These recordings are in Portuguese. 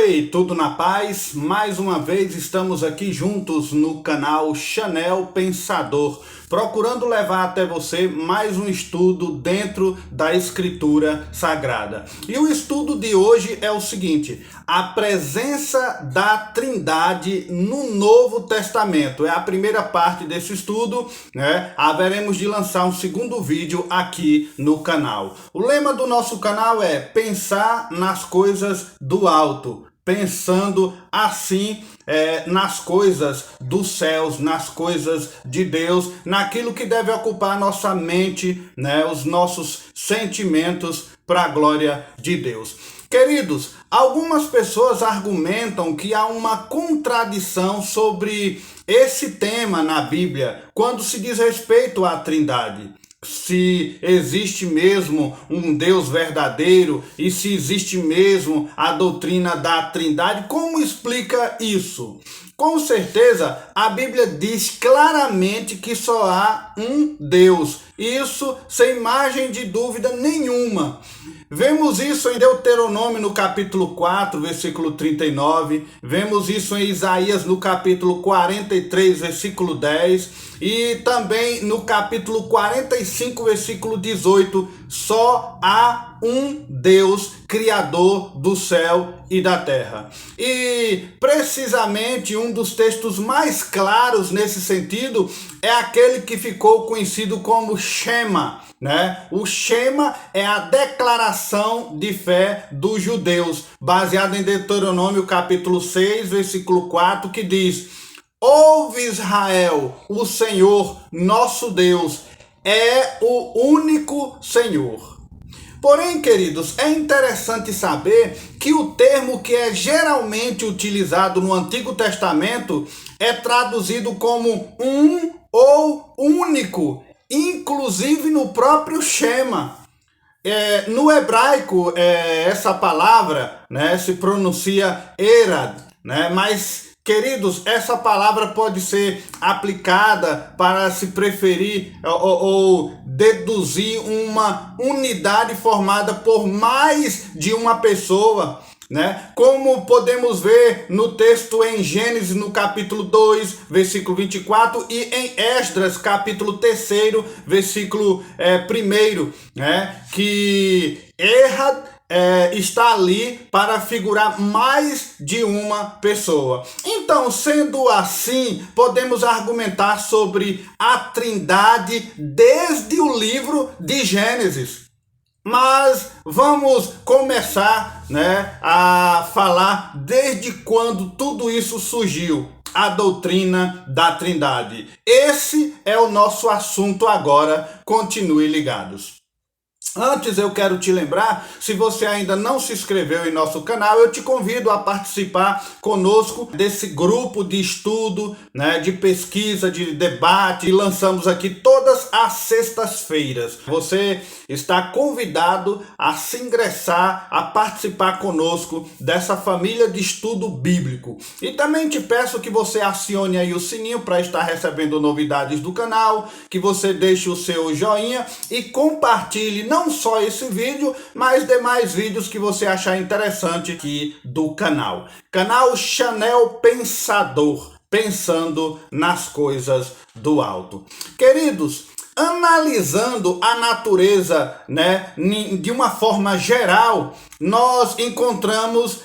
Oi, tudo na paz? Mais uma vez estamos aqui juntos no canal Chanel Pensador, procurando levar até você mais um estudo dentro da Escritura Sagrada. E o estudo de hoje é o seguinte: a presença da Trindade no Novo Testamento. É a primeira parte desse estudo, né? Haveremos de lançar um segundo vídeo aqui no canal. O lema do nosso canal é pensar nas coisas do alto, pensando assim nas coisas dos céus, nas coisas de Deus, naquilo que deve ocupar nossa mente, né? Os nossos sentimentos para a glória de Deus. Queridos, algumas pessoas argumentam que há uma contradição sobre esse tema na Bíblia quando se diz respeito à Trindade. Se existe mesmo um Deus verdadeiro e se existe mesmo a doutrina da Trindade, como explica isso? Com certeza, a Bíblia diz claramente que só há um Deus. Isso sem margem de dúvida nenhuma. Vemos isso em Deuteronômio no capítulo 4, versículo 39. Vemos isso em Isaías no capítulo 43, versículo 10. E também no capítulo 45, versículo 18. Só há um Deus, Criador do céu e da terra. E precisamente um dos textos mais claros nesse sentido é aquele que ficou conhecido como Shema, né? O Shema é a declaração de fé dos judeus, baseado em Deuteronômio capítulo 6, versículo 4, que diz: Ouve Israel, o Senhor nosso Deus é o único Senhor. Porém, queridos, é interessante saber que o termo que é geralmente utilizado no Antigo Testamento é traduzido como um ou único, inclusive no próprio Shema. No hebraico, essa palavra, né, se pronuncia Erad, né, mas queridos, essa palavra pode ser aplicada para se preferir ou deduzir uma unidade formada por mais de uma pessoa, né? Como podemos ver no texto em Gênesis, no capítulo 2, versículo 24, e em Esdras, capítulo 3, versículo 1, né? Que Errad está ali para figurar mais de uma pessoa. Então, sendo assim, podemos argumentar sobre a Trindade desde o livro de Gênesis. Mas vamos começar, né, a falar desde quando tudo isso surgiu, a doutrina da Trindade. Esse é o nosso assunto agora. Continue ligados. Antes eu quero te lembrar, se você ainda não se inscreveu em nosso canal, eu te convido a participar conosco desse grupo de estudo, né, de pesquisa, de debate, que lançamos aqui todas as sextas-feiras. Você está convidado a se ingressar, a participar conosco dessa família de estudo bíblico. E também te peço que você acione aí o sininho para estar recebendo novidades do canal, que você deixe o seu joinha e compartilhe não só esse vídeo, mas demais vídeos que você achar interessante aqui do canal. Canal Chanel Pensador, pensando nas coisas do alto. Queridos, analisando a natureza, né, de uma forma geral, nós encontramos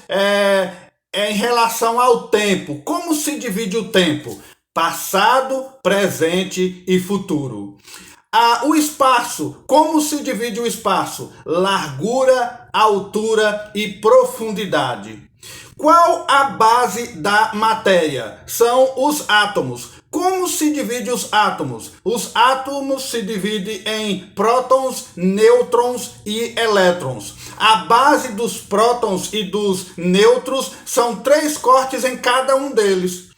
em relação ao tempo, como se divide o tempo? Passado, presente e futuro. O espaço, como se divide o espaço? Largura, altura e profundidade. Qual a base da matéria? São os átomos. Como se divide os átomos? Os átomos se dividem em prótons, nêutrons e elétrons. A base dos prótons e dos nêutrons são 3 cortes em cada um deles.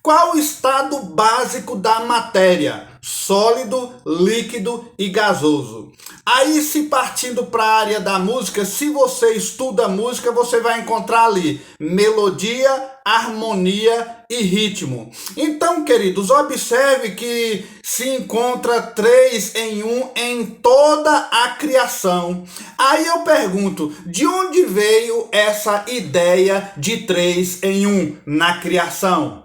Qual o estado básico da matéria? Sólido, líquido e gasoso. Aí, se partindo para a área da música, se você estuda música, você vai encontrar ali melodia, harmonia e ritmo. Então, queridos, observe que se encontra 3 em 1 em toda a criação. Aí eu pergunto, de onde veio essa ideia de 3 em 1 na criação?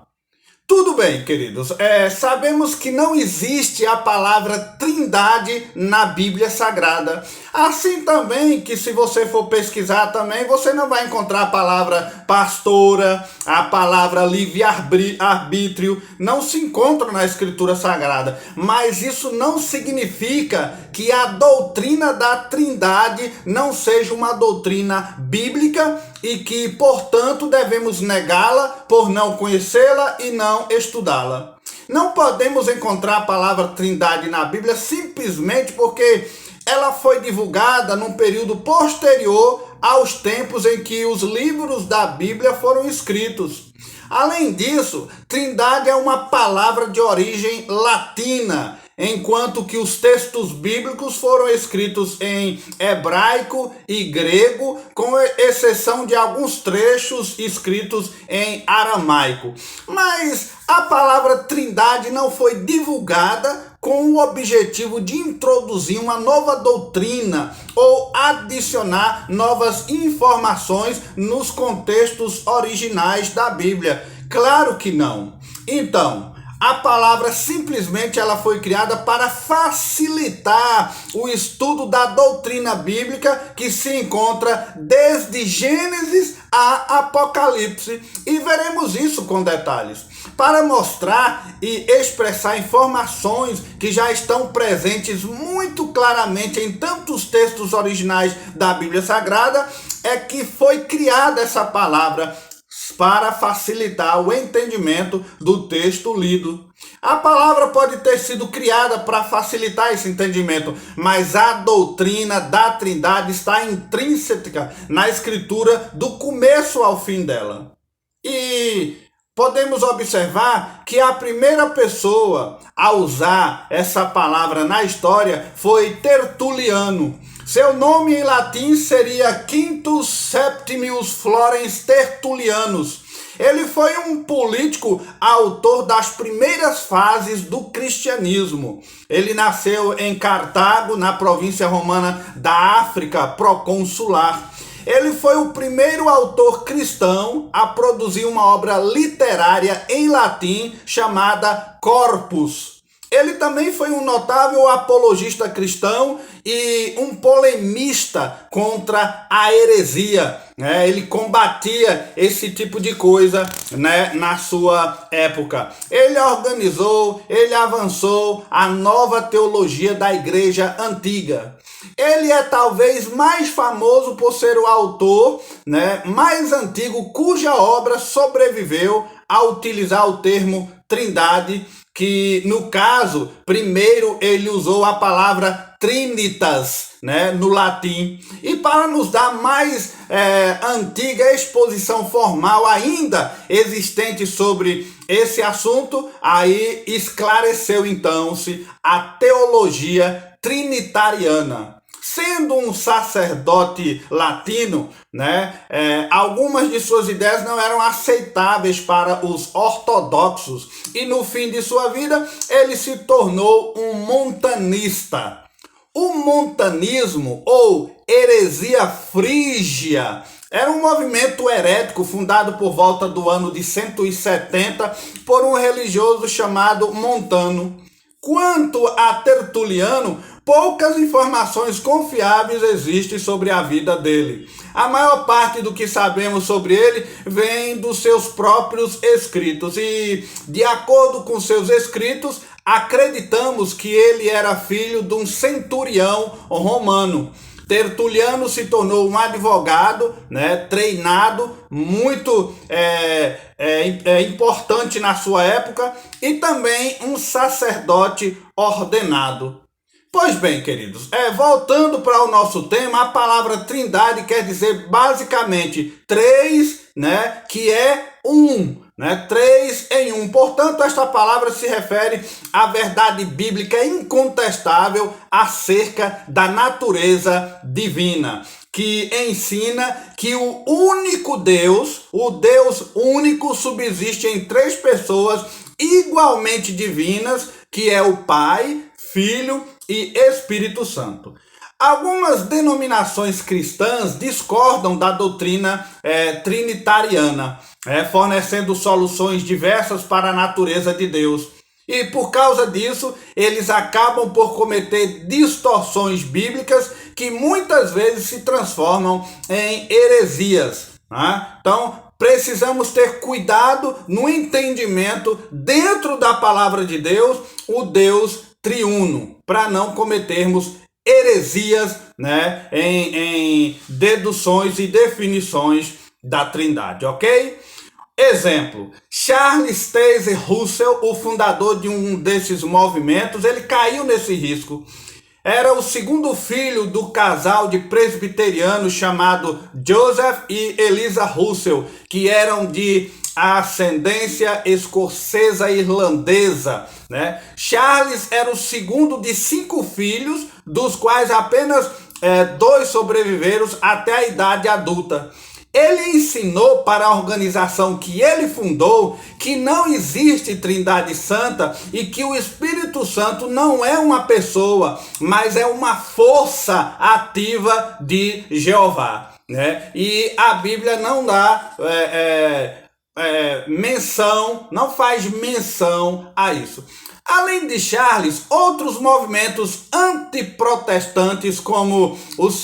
Tudo bem, queridos. Sabemos que não existe a palavra trindade na Bíblia Sagrada. Assim também que se você for pesquisar também, você não vai encontrar a palavra pastora, a palavra livre-arbítrio, não se encontra na Escritura Sagrada. Mas isso não significa que a doutrina da trindade não seja uma doutrina bíblica e que, portanto, devemos negá-la por não conhecê-la e não estudá-la. Não podemos encontrar a palavra trindade na Bíblia simplesmente porque ela foi divulgada num período posterior aos tempos em que os livros da Bíblia foram escritos. Além disso, trindade é uma palavra de origem latina, enquanto que os textos bíblicos foram escritos em hebraico e grego, com exceção de alguns trechos escritos em aramaico. Mas a palavra trindade não foi divulgada com o objetivo de introduzir uma nova doutrina ou adicionar novas informações nos contextos originais da Bíblia. Claro que não. Então, a palavra simplesmente ela foi criada para facilitar o estudo da doutrina bíblica que se encontra desde Gênesis a Apocalipse. E veremos isso com detalhes. Para mostrar e expressar informações que já estão presentes muito claramente em tantos textos originais da Bíblia Sagrada, é que foi criada essa palavra para facilitar o entendimento do texto lido. A palavra pode ter sido criada para facilitar esse entendimento, mas a doutrina da Trindade está intrínseca na Escritura do começo ao fim dela. E podemos observar que a primeira pessoa a usar essa palavra na história foi Tertuliano. Seu nome em latim seria Quintus Septimius Florens Tertulianus. Ele foi um político autor das primeiras fases do cristianismo. Ele nasceu em Cartago, na província romana da África proconsular. Ele foi o primeiro autor cristão a produzir uma obra literária em latim chamada Corpus. Ele também foi um notável apologista cristão e um polemista contra a heresia. Ele combatia esse tipo de coisa, na sua época. Ele organizou, ele avançou a nova teologia da igreja antiga. Ele é talvez mais famoso por ser o autor, mais antigo cuja obra sobreviveu a utilizar o termo trindade, que no caso, primeiro ele usou a palavra trinitas, no latim. E para nos dar mais antiga exposição formal ainda existente sobre esse assunto, aí esclareceu então-se a teologia trinitariana. Sendo um sacerdote latino, algumas de suas ideias não eram aceitáveis para os ortodoxos. E no fim de sua vida, ele se tornou um montanista. O montanismo, ou heresia frígia, era um movimento herético fundado por volta do ano de 170 por um religioso chamado Montano. Quanto a Tertuliano, poucas informações confiáveis existem sobre a vida dele. A maior parte do que sabemos sobre ele vem dos seus próprios escritos. E, de acordo com seus escritos, acreditamos que ele era filho de um centurião romano. Tertuliano se tornou um advogado, treinado, muito importante na sua época, e também um sacerdote ordenado. Pois bem, queridos, voltando para o nosso tema, a palavra trindade quer dizer basicamente três, que é um. né? Três em um. Portanto, esta palavra se refere à verdade bíblica incontestável acerca da natureza divina, que ensina que o único Deus, o Deus único, subsiste em três pessoas igualmente divinas, que é o Pai, Filho e Espírito Santo. Algumas denominações cristãs discordam da doutrina trinitariana, fornecendo soluções diversas para a natureza de Deus. E por causa disso, eles acabam por cometer distorções bíblicas que muitas vezes se transformam em heresias. Né? Então, precisamos ter cuidado no entendimento dentro da palavra de Deus, o Deus triuno, para não cometermos heresias, né, em deduções e definições da Trindade, ok? Exemplo, Charles Taze Russell, o fundador de um desses movimentos, ele caiu nesse risco. Era o segundo filho do casal de presbiterianos chamado Joseph e Eliza Russell, que eram de ascendência escocesa e irlandesa, né? Charles era o segundo de 5 filhos, dos quais apenas 2 sobreviveram até a idade adulta. Ele ensinou para a organização que ele fundou que não existe Trindade Santa e que o Espírito Santo não é uma pessoa, mas é uma força ativa de Jeová, né? E a Bíblia não dá menção, não faz menção a isso. Além de Charles, outros movimentos antiprotestantes, como os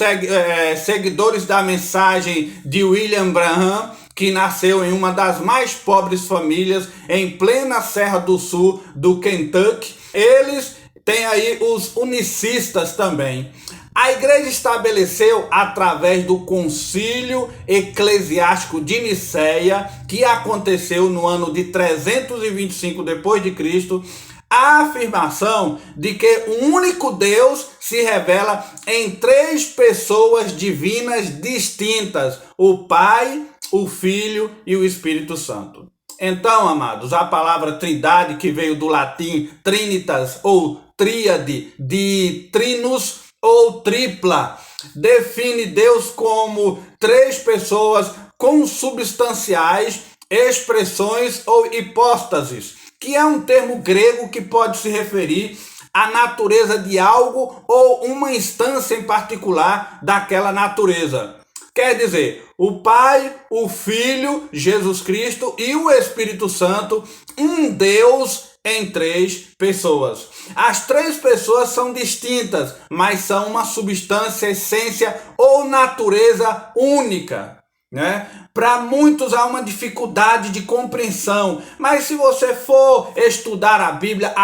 seguidores da mensagem de William Branham, que nasceu em uma das mais pobres famílias em plena Serra do Sul do Kentucky, eles têm aí os unicistas também. A igreja estabeleceu, através do Concílio Eclesiástico de Nicéia, que aconteceu no ano de 325 depois de Cristo, a afirmação de que um único Deus se revela em 3 pessoas divinas distintas: o Pai, o Filho e o Espírito Santo. Então, amados, a palavra trindade, que veio do latim trinitas ou tríade, de trinus ou tripla, define Deus como 3 pessoas consubstanciais, expressões ou hipóstases, que é um termo grego que pode se referir à natureza de algo ou uma instância em particular daquela natureza. Quer dizer, o Pai, o Filho, Jesus Cristo e o Espírito Santo, um Deus em 3 pessoas. As 3 pessoas são distintas, mas são uma substância, essência ou natureza única, né? Para muitos há uma dificuldade de compreensão, mas se você for estudar a Bíblia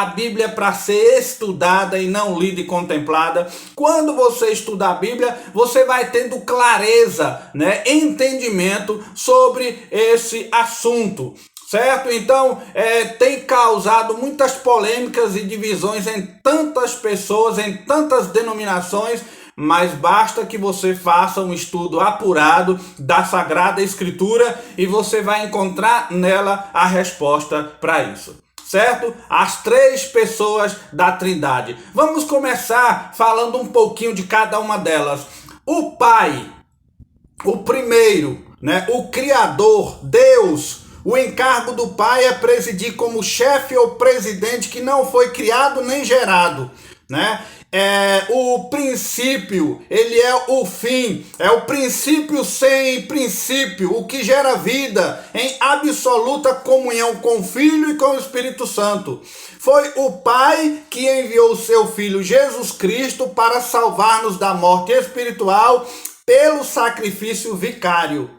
é para ser estudada e não lida e contemplada. Quando você estudar a Bíblia, você vai tendo clareza, né, entendimento sobre esse assunto. Certo? Então, tem causado muitas polêmicas e divisões em tantas pessoas, em tantas denominações, mas basta que você faça um estudo apurado da Sagrada Escritura e você vai encontrar nela a resposta para isso. Certo? As 3 pessoas da Trindade. Vamos começar falando um pouquinho de cada uma delas. O Pai, o primeiro, né? O Criador, Deus. O encargo do Pai é presidir como chefe ou presidente que não foi criado nem gerado, né? O princípio, ele é o fim, é o princípio sem princípio, o que gera vida em absoluta comunhão com o Filho e com o Espírito Santo. Foi o Pai que enviou o seu Filho Jesus Cristo para salvar-nos da morte espiritual pelo sacrifício vicário.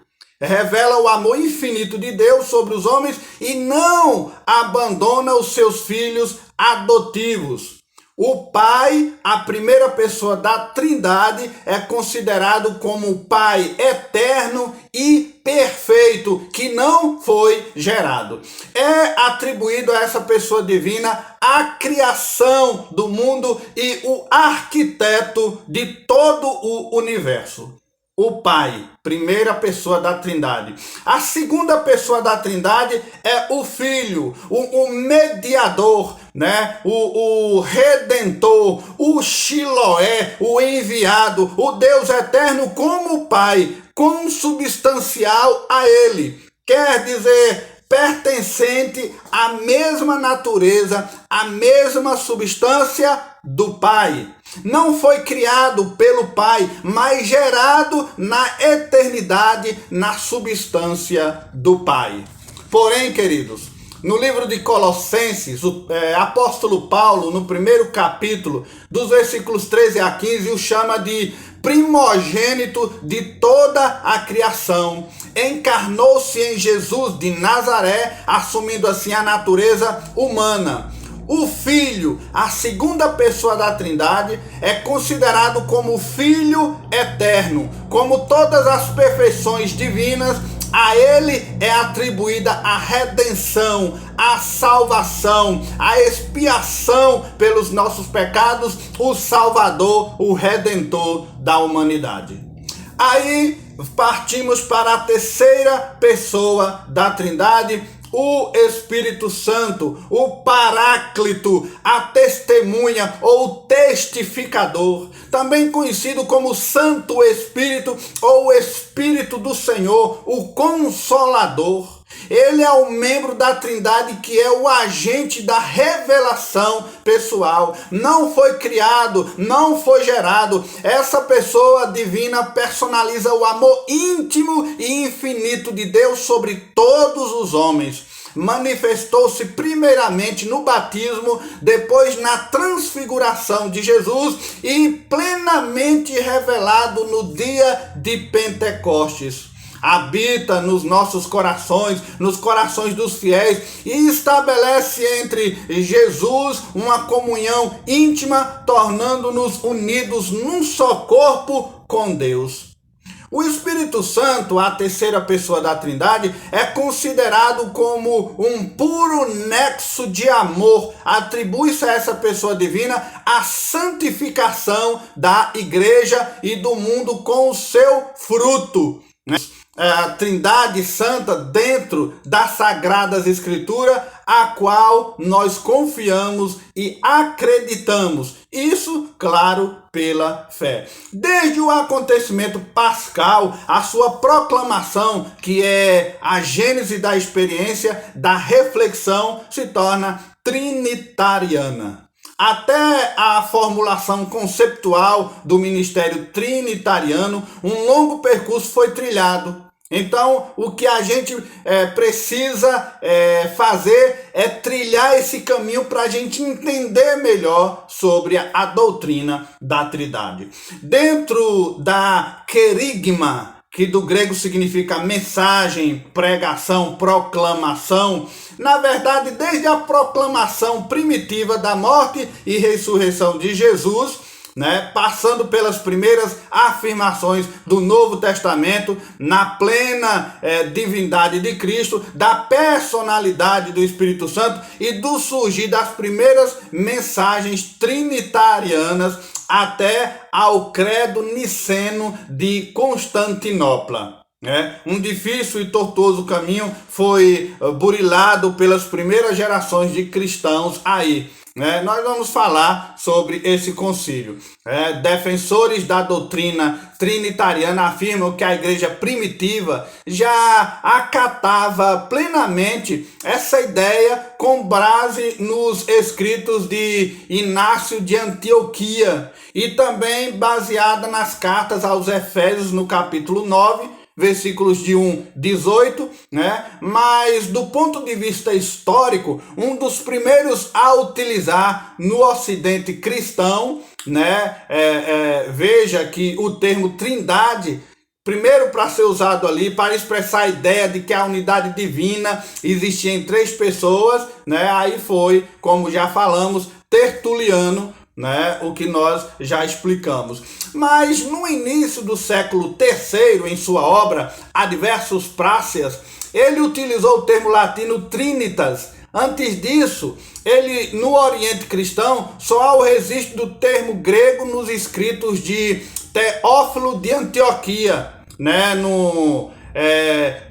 Revela o amor infinito de Deus sobre os homens e não abandona os seus filhos adotivos. O Pai, a primeira pessoa da Trindade, é considerado como o Pai eterno e perfeito, que não foi gerado. É atribuído a essa pessoa divina a criação do mundo e o arquiteto de todo o universo. o Pai, primeira pessoa da Trindade. A segunda pessoa da Trindade é o Filho, o mediador, né? O redentor, o Shiloé, o enviado, o Deus eterno como Pai, consubstancial a Ele. Quer dizer, pertencente à mesma natureza, à mesma substância do Pai. Não foi criado pelo Pai, mas gerado na eternidade, na substância do Pai. Porém, queridos, no livro de Colossenses, o apóstolo Paulo, no primeiro capítulo, dos versículos 13 a 15, o chama de primogênito de toda a criação. Encarnou-se em Jesus de Nazaré, assumindo assim a natureza humana. O Filho, a segunda pessoa da Trindade, é considerado como Filho eterno. Como todas as perfeições divinas, a Ele é atribuída a redenção, a salvação, a expiação pelos nossos pecados, o Salvador, o Redentor da humanidade. Aí partimos para a terceira pessoa da Trindade, o Espírito Santo, o Paráclito, a testemunha ou testificador, também conhecido como Santo Espírito ou o Espírito do Senhor, o Consolador. Ele é o membro da Trindade que é o agente da revelação pessoal. Não foi criado, não foi gerado. Essa pessoa divina personaliza o amor íntimo e infinito de Deus sobre todos os homens. Manifestou-se primeiramente no batismo, depois na transfiguração de Jesus e plenamente revelado no dia de Pentecostes. Habita nos nossos corações, nos corações dos fiéis e estabelece entre Jesus uma comunhão íntima, tornando-nos unidos num só corpo com Deus. O Espírito Santo, a terceira pessoa da Trindade, é considerado como um puro nexo de amor. Atribui-se a essa pessoa divina a santificação da igreja e do mundo com o seu fruto. A Trindade Santa dentro das Sagradas Escrituras, a qual nós confiamos e acreditamos. Isso, claro, pela fé. Desde o acontecimento pascal, a sua proclamação, que é a gênese da experiência, da reflexão, se torna trinitariana. Até a formulação conceptual do ministério trinitariano, um longo percurso foi trilhado. Então, o que a gente precisa fazer é trilhar esse caminho para a gente entender melhor sobre a doutrina da Trindade. Dentro da querigma, que do grego significa mensagem, pregação, proclamação, na verdade, desde a proclamação primitiva da morte e ressurreição de Jesus, passando pelas primeiras afirmações do Novo Testamento, na plena divindade de Cristo, da personalidade do Espírito Santo e do surgir das primeiras mensagens trinitarianas até ao credo niceno de Constantinopla. Um difícil e tortuoso caminho foi burilado pelas primeiras gerações de cristãos aí. Nós vamos falar sobre esse concílio. Defensores da doutrina trinitariana afirmam que a igreja primitiva já acatava plenamente essa ideia com base nos escritos de Inácio de Antioquia e também baseada nas cartas aos Efésios no capítulo 9, versículos de 1-18, mas do ponto de vista histórico, um dos primeiros a utilizar no ocidente cristão, veja que o termo trindade, primeiro para ser usado ali, para expressar a ideia de que a unidade divina existia em três pessoas, aí foi, como já falamos, Tertuliano, o que nós já explicamos. Mas no início do século III, em sua obra Adversus Praxeas, ele utilizou o termo latino trinitas Antes disso, ele no Oriente Cristão só há o registro do termo grego nos escritos de Teófilo de Antioquia, né, no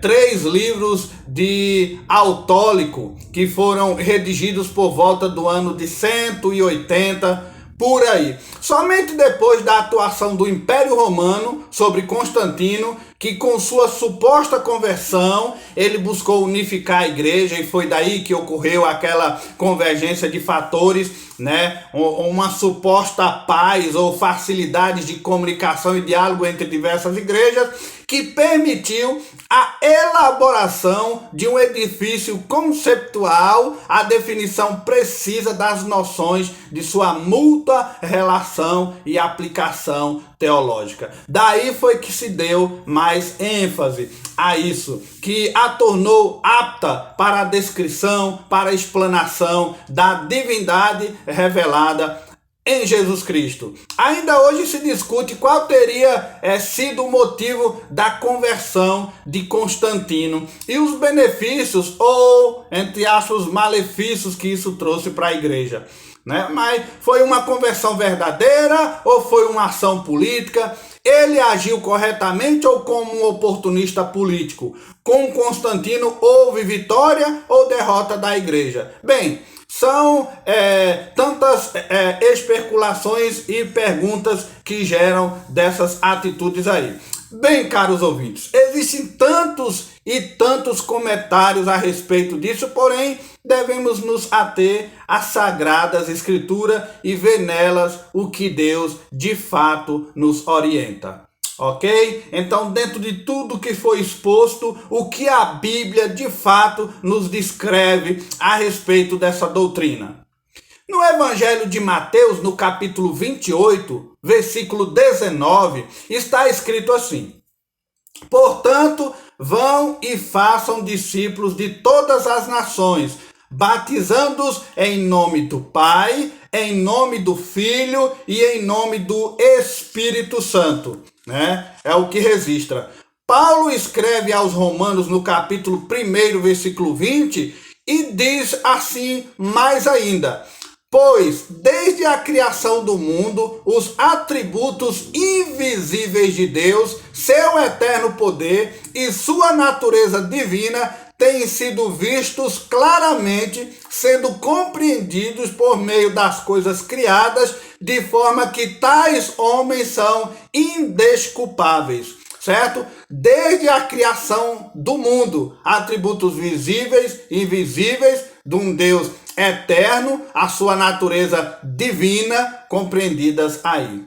3 livros de Autólico, que foram redigidos por volta do ano de 180, por aí. Somente depois da atuação do Império Romano sobre Constantino, que com sua suposta conversão, ele buscou unificar a igreja, e foi daí que ocorreu aquela convergência de fatores, né? Uma suposta paz ou facilidade de comunicação e diálogo entre diversas igrejas, que permitiu a elaboração de um edifício conceptual, a definição precisa das noções de sua mútua relação e aplicação teológica. Daí foi que se deu mais ênfase a isso, que a tornou apta para a descrição, para a explanação da divindade revelada em Jesus Cristo. Ainda hoje se discute qual teria sido o motivo da conversão de Constantino e os benefícios ou, entre aspas, os malefícios que isso trouxe para a igreja, né? Mas foi uma conversão verdadeira ou foi uma ação política? Ele agiu corretamente ou como um oportunista político? Com Constantino houve vitória ou derrota da igreja? Bem, são tantas especulações e perguntas que geram dessas atitudes aí. Bem, caros ouvintes, existem tantos e tantos comentários a respeito disso, porém devemos nos ater às Sagradas Escrituras e ver nelas o que Deus de fato nos orienta. Ok? Então, dentro de tudo que foi exposto, o que a Bíblia de fato nos descreve a respeito dessa doutrina. No Evangelho de Mateus, no capítulo 28, versículo 19, está escrito assim: portanto, vão e façam discípulos de todas as nações, batizando-os em nome do Pai, em nome do Filho e em nome do Espírito Santo. Né? É o que registra. Paulo escreve aos Romanos no capítulo 1, versículo 20, e diz assim mais ainda: pois desde a criação do mundo, os atributos invisíveis de Deus, seu eterno poder e sua natureza divina têm sido vistos claramente, sendo compreendidos por meio das coisas criadas, de forma que tais homens são indesculpáveis, certo? Desde a criação do mundo, atributos visíveis e invisíveis de um Deus eterno, a sua natureza divina, compreendidas aí.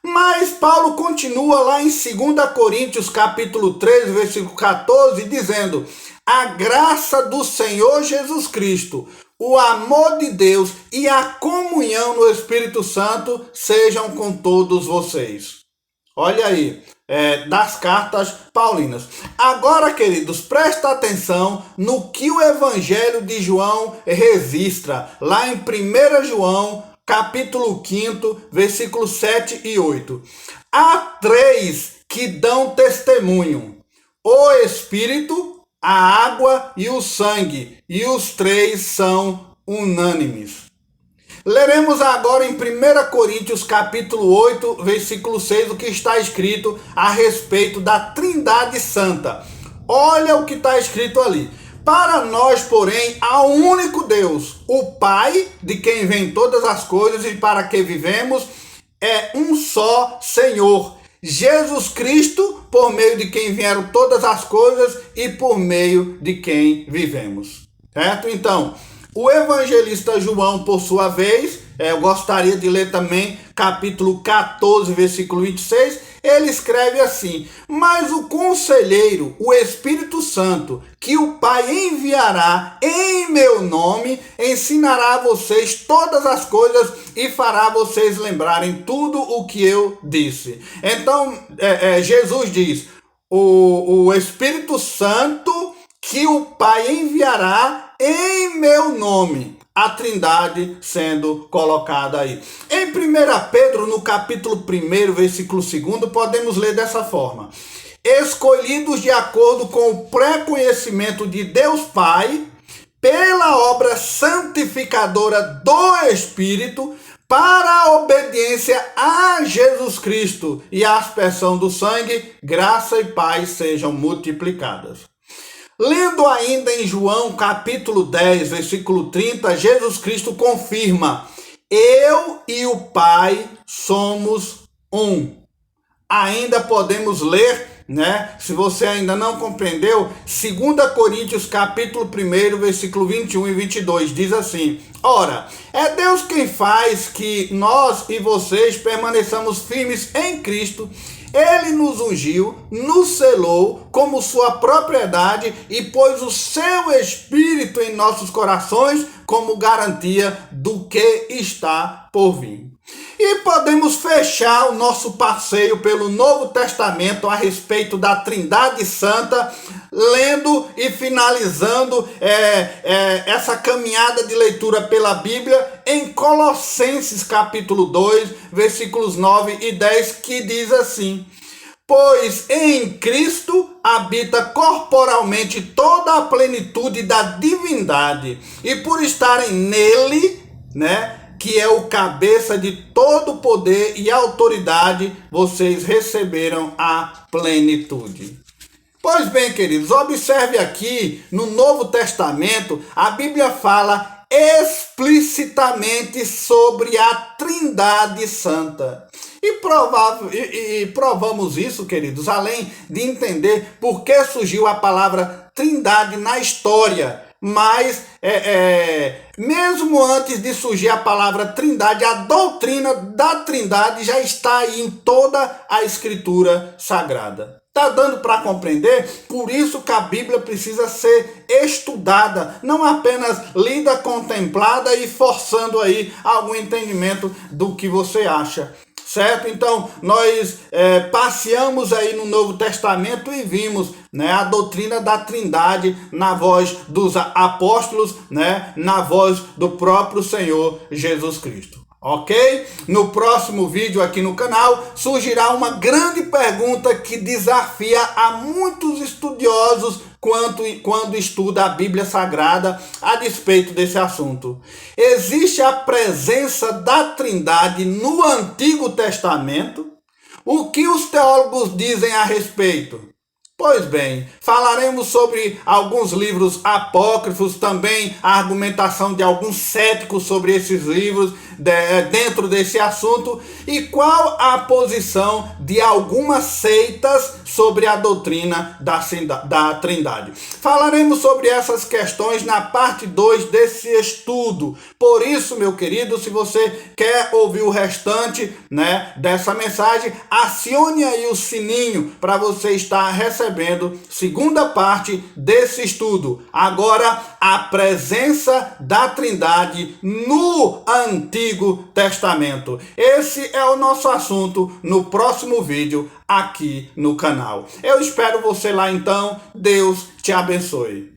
Mas Paulo continua lá em 2 Coríntios capítulo 3, versículo 14, dizendo: a graça do Senhor Jesus Cristo, o amor de Deus e a comunhão no Espírito Santo sejam com todos vocês. Olha aí, das cartas paulinas. Agora, queridos, presta atenção no que o Evangelho de João registra, lá em 1 João, capítulo 5, versículos 7 e 8. Há 3 que dão testemunho: o Espírito, a água e o sangue, e os 3 são unânimes. Leremos agora em 1 Coríntios capítulo 8, versículo 6, o que está escrito a respeito da Trindade Santa. Olha o que está escrito ali: para nós, porém, há um único Deus, o Pai, de quem vêm todas as coisas e para que vivemos, é um só Senhor, Jesus Cristo, por meio de quem vieram todas as coisas e por meio de quem vivemos. Certo? Então, o evangelista João, por sua vez, eu gostaria de ler também capítulo 14, versículo 26, ele escreve assim: mas o Conselheiro, o Espírito Santo, que o Pai enviará em meu nome, ensinará a vocês todas as coisas e fará vocês lembrarem tudo o que eu disse. Então, Jesus diz: o Espírito Santo que o Pai enviará em meu nome. A Trindade sendo colocada aí. Em 1 Pedro, no capítulo 1, versículo 2, podemos ler dessa forma: escolhidos de acordo com o pré-conhecimento de Deus Pai, pela obra santificadora do Espírito para a obediência a Jesus Cristo e a aspersão do sangue, graça e paz sejam multiplicadas. Lendo ainda em João capítulo 10, versículo 30, Jesus Cristo confirma: eu e o Pai somos um. Ainda podemos ler, se você ainda não compreendeu, 2 Coríntios capítulo 1, versículo 21 e 22, diz assim: ora, é Deus quem faz que nós e vocês permaneçamos firmes em Cristo. Ele nos ungiu, nos selou como sua propriedade e pôs o seu Espírito em nossos corações como garantia do que está por vir. E podemos fechar o nosso passeio pelo Novo Testamento a respeito da Trindade Santa, lendo e finalizando essa caminhada de leitura pela Bíblia em Colossenses capítulo 2, versículos 9 e 10, que diz assim: pois em Cristo habita corporalmente toda a plenitude da divindade, e por estarem nele, que é o cabeça de todo poder e autoridade, vocês receberam a plenitude. Pois bem, queridos, observe aqui no Novo Testamento, a Bíblia fala explicitamente sobre a Trindade Santa. E provamos isso, queridos, além de entender por que surgiu a palavra Trindade na história. Mas, mesmo antes de surgir a palavra Trindade, a doutrina da Trindade já está aí em toda a Escritura Sagrada. Está dando para compreender? Por isso que a Bíblia precisa ser estudada, não apenas lida, contemplada e forçando aí algum entendimento do que você acha. Certo? Então, nós passeamos aí no Novo Testamento e vimos a doutrina da Trindade na voz dos apóstolos, na voz do próprio Senhor Jesus Cristo. Ok? No próximo vídeo aqui no canal surgirá uma grande pergunta que desafia a muitos estudiosos quando estuda a Bíblia Sagrada a despeito desse assunto. Existe a presença da Trindade no Antigo Testamento? O que os teólogos dizem a respeito? Pois bem, falaremos sobre alguns livros apócrifos, também a argumentação de alguns céticos sobre esses livros dentro desse assunto e qual a posição de algumas seitas sobre a doutrina da Trindade. Falaremos sobre essas questões na parte 2 desse estudo. Por isso, meu querido, se você quer ouvir o restante dessa mensagem, acione aí o sininho para você estar recebendo segunda parte desse estudo. Agora, a presença da Trindade no Antigo Testamento. Esse é o nosso assunto no próximo vídeo aqui no canal. Eu espero você lá então. Deus te abençoe.